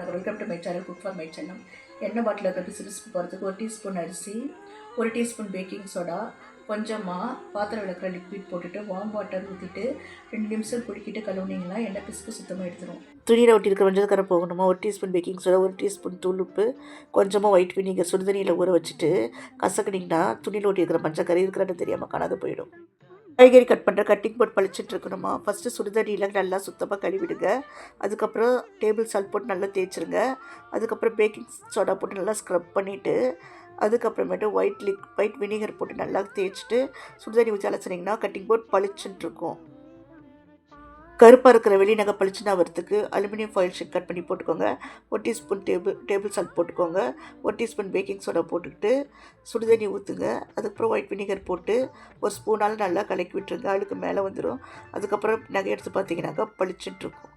Welcome to my channel cook for my channel. எண்ணெய் பாட்டில் இருக்க பிசுபிசுப்பு போகிறதுக்கு 1 டீஸ்பூன் அரிசி, 1 டீஸ்பூன் பேக்கிங் சோடா, கொஞ்சமாக பாத்திரம் விளக்குற லிக்விட் போட்டுட்டு வார்ம் வாட்டர் ஊற்றிட்டு 2 நிமிஷம் குடிக்கிட்டு கழுவுனீங்கன்னா எண்ணெய் பிசுக்கு சுத்தமாக எடுத்துரும். துணியில் ஒட்டி இருக்கிற மஞ்சள் கரை போகணுமா. 1 டீஸ்பூன் பேக்கிங் சோடா, 1 டீஸ்பூன் தூள் உப்பு, கொஞ்சமாக ஒயிட் வினிகர் சுடுதண்ணியில் ஊற வச்சுட்டு கசக்கிட்டிங்கன்னா துணியில் ஒட்டி இருக்கிற மஞ்சள் கறி இருக்கிறன்னு தெரியாமல் காணாது போயிடும். காய்கறி கட் பண்ணுற கட்டிங் போர்ட் பழிச்சிட்டு இருக்கணுமா. ஃபஸ்ட்டு சுடுதண்ணியில் நல்லா சுத்தமாக கழுவிடுங்க. அதுக்கப்புறம் டேபிள் சால்ட் போட்டு நல்லா தேய்ச்சிருங்க. அதுக்கப்புறம் பேக்கிங் சோடா போட்டு நல்லா ஸ்க்ரப் பண்ணிவிட்டு அதுக்கப்புறமேட்டு ஒயிட் வினிகர் போட்டு நல்லா தேய்ச்சிட்டு சுடுதண்ணி ஊற்றி அலசினீங்கன்னா கட்டிங் போர்ட் பளிச்சுட்டு இருக்கும். கருப்பாக இருக்கிற வெளிநகை பளிச்சுன்னா வரத்துக்கு அலுமினியம் ஃபாயில் ஷீட் கட் பண்ணி போட்டுக்கோங்க. 1 டீஸ்பூன் டேபிள் சால்ட் போட்டுக்கோங்க. 1 டீஸ்பூன் பேக்கிங் சோடா போட்டுக்கிட்டு சுடுதண்ணி ஊற்றுங்க. அதுக்கப்புறம் ஒயிட் வினிகர் போட்டு ஒரு ஸ்பூனால் நல்லா கலக்கி விட்டுருங்க. அழுக்கு மேலே வந்துடும். அதுக்கப்புறம் நகை எடுத்து பார்த்தீங்கன்னாக்கா பளிச்சுட்டு இருக்கும்.